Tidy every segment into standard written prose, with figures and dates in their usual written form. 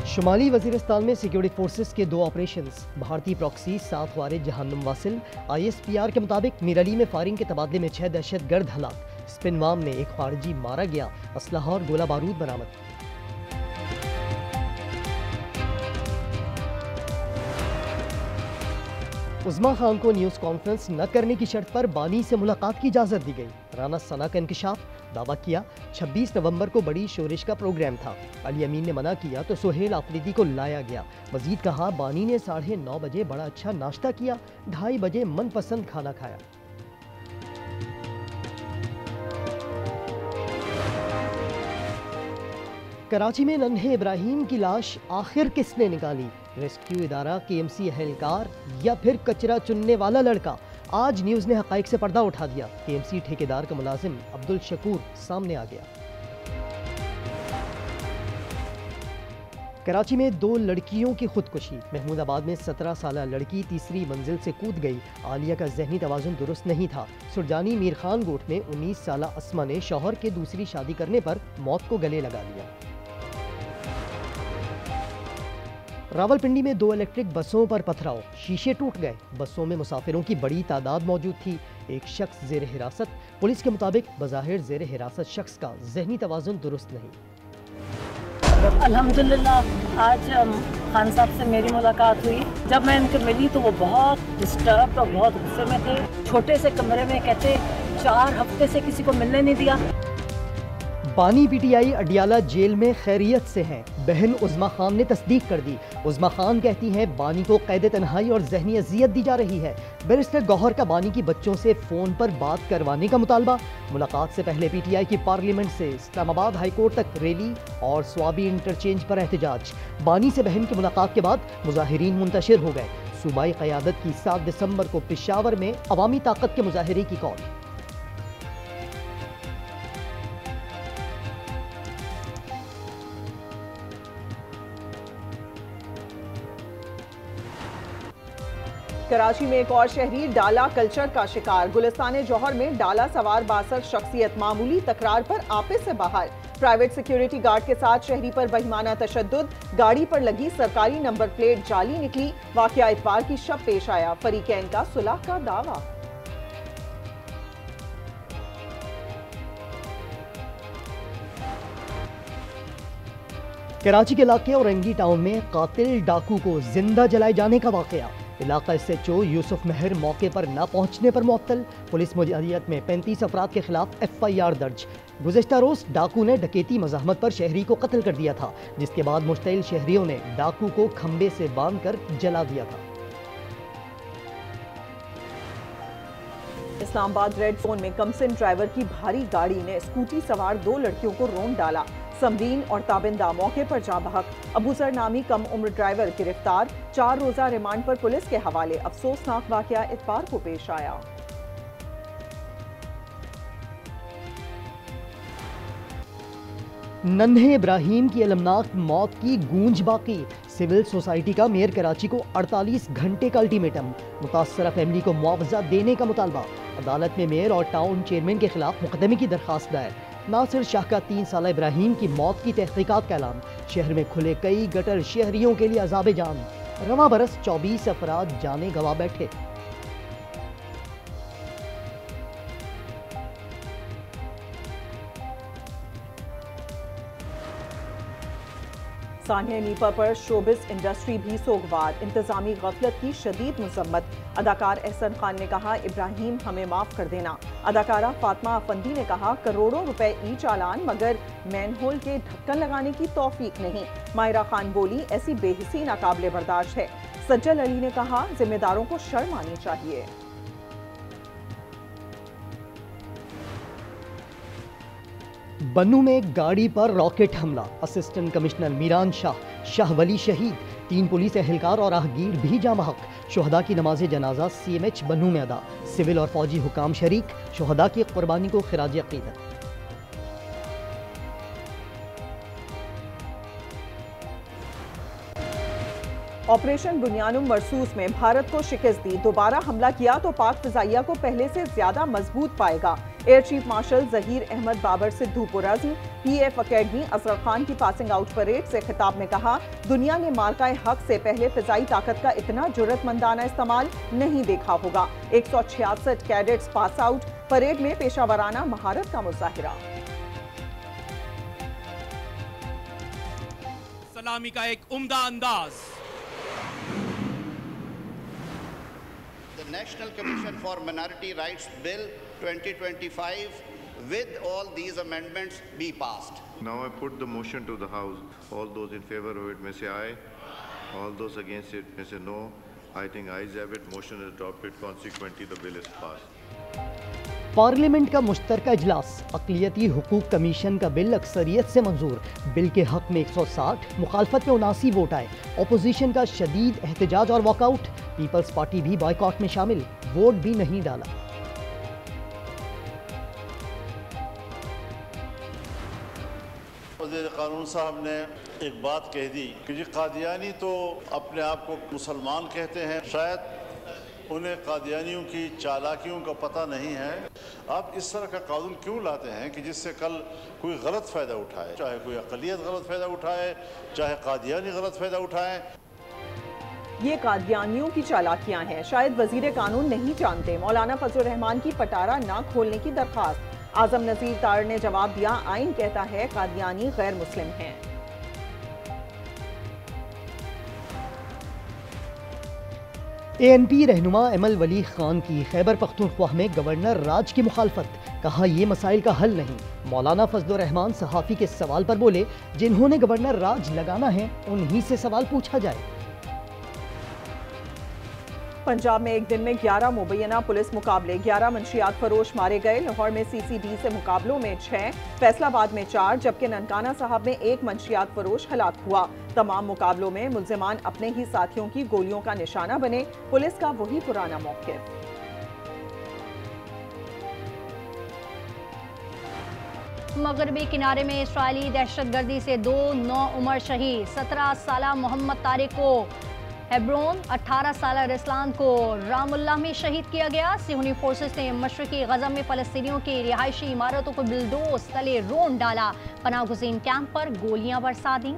शुमाली वजीरिस्तान में security forces के 2 operations. भारतीय प्रॉक्सी 7 वारिद जहन्नुम वासिल। ISPR के मुताबिक मिरली में फायरिंग के तबादले में 6 दहशतगर्द हलाक। स्पिनवाम में एक खारजी मारा गया। असलहा और गोला बारूद बरामद। उस्मा खान को न्यूज़ कॉन्फ्रेंस न करने की शर्त पर बानी से मुलाकात की इजाज़त दी गई। राना सना का इंकशाफ। दावा किया 26 नवंबर को बड़ी शोरिश का प्रोग्राम था। अली अमीन ने मना किया तो सुहेल आफरीदी को लाया गया। मजीद कहा बानी ने 9:30 बजे बड़ा अच्छा नाश्ता किया, 2:30 बजे मनपसंद खाना खाया। कराची में नन्हे इब्राहिम की लाश आखिर किसने निकाली? रेस्क्यू इदारा, KMC एहलकार या फिर कचरा चुनने वाला लड़का? आज न्यूज़ ने हकाइक से पर्दा उठा दिया। KMC ठेकेदार का मुलाजिम अब्दुल शकूर सामने आ गया। कराची में 2 लड़कियों की खुदकुशी। महमूदाबाद में 17 साल लड़की तीसरी मंजिल से कूद गई। आलिया का जहनी तवाजुन दुरुस्त नहीं था। सुरजानी मीर खान गोट में 19 साल अस्मा ने शौहर के दूसरी शादी करने पर मौत को गले लगा लिया। रावलपिंडी में 2 इलेक्ट्रिक बसों पर पथराव, शीशे टूट गए। बसों में मुसाफिरों की बड़ी तादाद मौजूद थी। एक शख्स जेर हिरासत। पुलिस के मुताबिक बज़ाहिर जेर हिरासत शख्स का जहनी तवाजुन दुरुस्त नहीं। अल्हम्दुलिल्लाह आज खान साहब से मेरी मुलाकात हुई। जब मैं इनके मिली तो वो बहुत डिस्टर्ब और बहुत गुस्से में थे। छोटे से कमरे में कहते 4 हफ्ते से किसी को मिलने नहीं दिया। बानी PTI अडियाला जेल में खैरियत से हैं। बहन उज़्मा खान ने तस्दीक कर दी। उज़्मा खान कहती हैं बानी को कैद तन्हाई और जहनी अजियत दी जा रही है। बैरिस्टर गौहर का बानी की बच्चों से फ़ोन पर बात करवाने का मुतालबा। मुलाकात से पहले PTI की पार्लियामेंट से इस्लामाबाद हाई कोर्ट तक रैली और स्वाबी इंटरचेंज पर एहतजाज। बानी से बहन की मुलाकात के बाद मुजाहिरीन मुंतशिर हो गए। सूबाई क़यादत की 7 दिसंबर को पेशावर में अवामी ताकत के मुजाहरे की कॉल। कराची में एक और शहरी डाला कल्चर का शिकार। गुलिस्तान जौहर में डाला सवार 62 शख्सियत मामूली तकरार पर आपे से बाहर। प्राइवेट सिक्योरिटी गार्ड के साथ शहरी पर बेईमाना तशद्दुद। गाड़ी पर लगी सरकारी नंबर प्लेट जाली निकली। वाकया इतवार की शब पेश आया। फरीकैन का सुलह का दावा। कराची के इलाके औरंगी टाउन में कातिल डाकू को जिंदा जलाए जाने का वाकया। इलाका SHO यूसुफ मेहर मौके पर न पहुंचने पर मुअत्तल। पुलिस मुजाहिदत में 35 अफराद के खिलाफ FIR दर्ज। गुज़िश्ता रोज डाकू ने डकैती मज़ाहमत पर शहरी को कत्ल कर दिया था, जिसके बाद मुश्तइल शहरियों ने डाकू को खंबे से बांधकर जला दिया था। इस्लामाबाद रेड जोन में कमसिन ड्राइवर की भारी गाड़ी ने स्कूटी सवार 2 लड़कियों को रोंद डाला। समरीन और ताबिंदा मौके पर जा बहक। अबूसर नामी कम उम्र ड्राइवर गिरफ्तार। 4 रोजा रिमांड पर पुलिस के हवाले। अफसोसनाक वाकया इतवार को पेश आया। नन्हे इब्राहिम की अलमनाक मौत की गूंज बाकी। सिविल सोसाइटी का मेयर कराची को 48 घंटे का अल्टीमेटम। मुतासरा फैमिली को मुआवजा देने का मुतालबा। अदालत में मेयर और टाउन चेयरमैन के खिलाफ मुकदमे की दरखास्त दायर। नासिर शाह का 3 साल इब्राहिम की मौत की तहकीकात का ऐलान। शहर में खुले कई गटर, शहरियों के लिए अजाब जान। रवां बरस 24 अफराद जाने गवा बैठे। सानिया नीपा पर शोबिस इंडस्ट्री भी सोगवार। इंतजामी गफलत की शदीद मुजम्मत। अदाकार एहसन खान ने कहा इब्राहिम हमें माफ कर देना। अदाकारा फातिमा अफंदी ने कहा करोड़ों रुपए ई चालान मगर मैनहोल के ढक्कन लगाने की तौफीक नहीं। मायरा खान बोली ऐसी बेहिसी नाकाबिले बर्दाश्त है। सज्जल अली ने कहा जिम्मेदारों को शर्म आनी चाहिए। बन्नू में गाड़ी पर रॉकेट हमला। असिस्टेंट कमिश्नर मीरान शाह वली शहीद। 3 पुलिस एहलकार और आहगीर भी जाम हक। शुहदा की नमाज जनाजा CMH बन्नू में अदा। सिविल और फौजी हुकाम शरीक। शुहदा की कुर्बानी को खिराज अकीदत। ऑपरेशन बुनियानुम मरसूस में भारत को शिकस्त दी। दोबारा हमला किया तो पाक फिजाइया को पहले से ज्यादा मजबूत पाएगा। Air chief marshal Zaheer Ahmed Babar Sidhu पुरज़्म PF अकेडमी असगर खान की पासिंग आउट परेड से खिताब में कहा, दुनिया ने मार्का हक से पहले फिजाई ताकत का इतना जुर्रतमंदाना इस्तेमाल नहीं देखा होगा। 166 कैडेट्स पास आउट, परेड में पेशावराना महारत का मुजाहिरा। सलामी का एक उम्दा अंदाज। The National Commission for Minority Rights Bill 2025 with all these amendments be passed. Now I put the motion to the House. All those in favor of it may say aye. All those against it may say no. I think ayes have it. Motion is adopted. Consequently, the bill is passed. Parliament का मुश्तरका इजलास, अक़लियती हुकूक commission का bill अक्सरियत से मंजूर। Bill के हक में 160, मुखालफत में 79 वोट आए। अपोजिशन का शदीद एहतजाज और वॉकआउट। पीपल्स पार्टी भी बॉयकॉट में शामिल, वोट भी नहीं डाला। वज़ीर क़ानून साहब ने एक बात कह दी कि जी कादियानी तो अपने आप को मुसलमान कहते हैं, शायद उन्हें कादियानियों की चालाकियों का पता नहीं है। आप इस तरह का कानून क्यों लाते हैं कि जिससे कल कोई गलत फ़ायदा उठाए, चाहे कोई अक़लियत गलत फ़ायदा उठाए, चाहे कादियानी गलत फ़ायदा उठाए। ये कादियानियों की चालाकियां हैं, शायद वजीर कानून नहीं जानते। मौलाना फजल रहमान की पटारा ना खोलने की दरख्वास्त। आजम नज़ीर तार ने जवाब दिया, आइन कहता है कादियानी गैर मुस्लिम हैं। ANP रहनुमा एमल वली खान की खैबर पख्तूनख्वा में गवर्नर राज की मुखालफत, कहा ये मसाइल का हल नहीं। मौलाना फजल रहमान सहाफ़ी के सवाल पर बोले, जिन्होंने गवर्नर राज लगाना है उन्हीं से सवाल पूछा जाए। पंजाब में एक दिन में 11 मुबैना पुलिस मुकाबले, 11 मंशियात फरोश मारे गए। लाहौर में CCD से मुकाबलों में 6, फैसलाबाद में 4, जबकि ननकाना साहब में 1 मंशियात फरोश हलाक हुआ। तमाम मुकाबलों में मुल्जिमान अपने ही साथियों की गोलियों का निशाना बने। पुलिस का वही पुराना मौक़िफ़। मगरबी किनारे में इसराइली दहशतगर्दी से 2 नौउमर शहीद। 17 साला मोहम्मद तारिक को हेब्रोन, 18 साला रिस्लान को रामुल्लाह में शहीद किया गया। सिहूनी फोर्सेस ने मशरकी गज़ा में फ़लस्तीनियों की रिहायशी इमारतों को बिल्डोज तले रोन डाला। पनाह गुज़ीन कैंप पर गोलियां बरसा दी।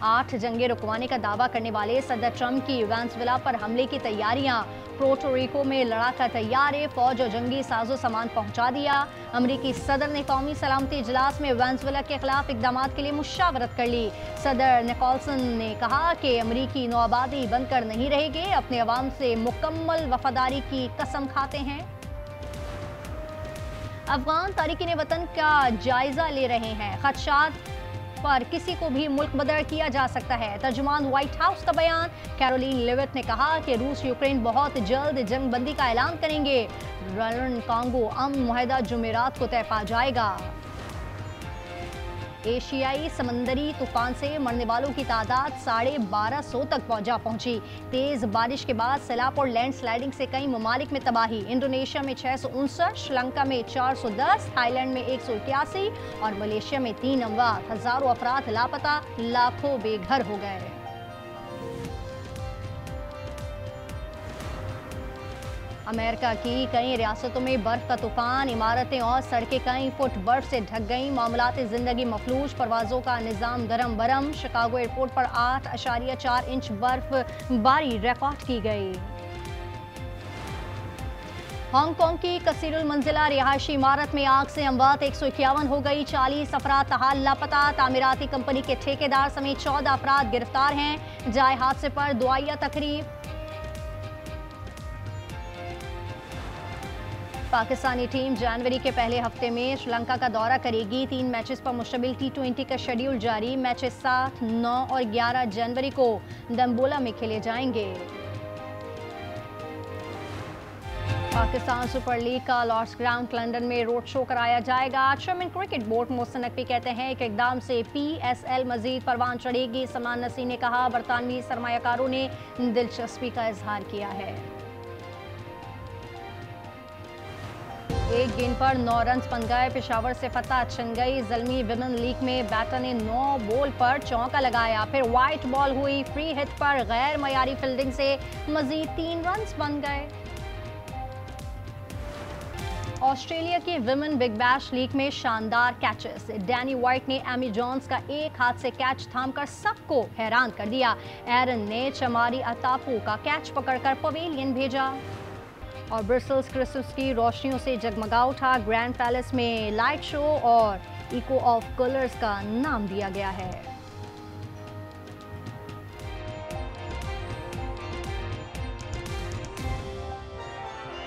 8 जंगे रुकवाने का दावा करने वाले सदर ट्रंप की वेनेजुएला पर हमले की तैयारियां। पोर्टोरिको में लड़ाका तैयार, फौज और जंगी साजो सामान पहुंचा दिया। अमरीकी सदर ने कौमी सलामती इजलास में वेनेजुएला के खिलाफ इकदाम के लिए मुशावरत कर ली। सदर निकोलसन ने कहा कि अमरीकी नौआबादी बनकर नहीं रहेंगे, अपने अवाम से मुकम्मल वफादारी की कसम खाते हैं। अफगान तारिकीन वतन का जायजा ले रहे हैं, खदशात पर किसी को भी मुल्क बदर किया जा सकता है। तर्जुमान व्हाइट हाउस का बयान। कैरोलिन लेविट ने कहा कि रूस यूक्रेन बहुत जल्द जंग बंदी का ऐलान करेंगे। रलन कांगो अमन मुआहदा जुमेरात को तय पा जाएगा। एशियाई समंदरी तूफान से मरने वालों की तादाद 1250 तक पहुंची। तेज बारिश के बाद सैलाब और लैंडस्लाइडिंग से कई ममालिक में तबाही। इंडोनेशिया में 659, श्रीलंका में 410, थाईलैंड में 181 और मलेशिया में 3 अमवात। हजारों अफराद लापता, लाखों बेघर हो गए। अमेरिका की कई रियासतों में बर्फ का तूफान, इमारतें और सड़कें कई फुट बर्फ से ढक गईं। मामलाते ज़िंदगी मफलूज, परवाज़ों का निज़ाम दरम बरम। शिकागो एयरपोर्ट पर 8.4 इंच बर्फबारी रिकॉर्ड की गई। हांगकांग की कसीरुल मंजिला रिहायशी इमारत में आग से अमवात 151 हो गई। 40 अफराद ताहाल लापता। तामीराती कंपनी के ठेकेदार समेत 14 अफराद गिरफ्तार हैं। जाए हादसे पर दुआया तकरीब। पाकिस्तानी टीम जनवरी के पहले हफ्ते में श्रीलंका का दौरा करेगी। 3 मैचेस पर मुश्तमिल T20 का शेड्यूल जारी। मैचेस 7, 9 और 11 जनवरी को दम्बोला में खेले जाएंगे। पाकिस्तान सुपर लीग का लॉर्ड्स ग्राउंड लंदन में रोड शो कराया जाएगा। Chairman cricket board Mohsin Naqvi कहते हैं कि इकदाम से PSL मजीद परवान चढ़ेगी। सलमान नसीर ने कहा, बरतानवी सरमायाकारों ने दिलचस्पी का इजहार किया है। एक गेंद पर 9 रन बन गए। पेशावर से फतह छिन गई। ज़ल्मी विमेन लीग में बैटर ने 9 बॉल पर चौका लगाया, फिर वाइट बॉल हुई। फ्री हिट पर गैर मयारी फील्डिंग से मजीद 3 रन बन गए। ऑस्ट्रेलिया की विमेन बिग बैश लीग में शानदार कैचेस। डैनी वाइट ने एमी जॉन्स का एक हाथ से कैच थामकर सबको हैरान कर दिया। एरन ने चमारी अतापू का कैच पकड़कर पवेलियन भेजा। और ब्रसेल्स क्रिसमस की रोशनियों से जगमगा उठा। ग्रैंड पैलेस में लाइट शो और इको ऑफ कलर्स का नाम दिया गया है।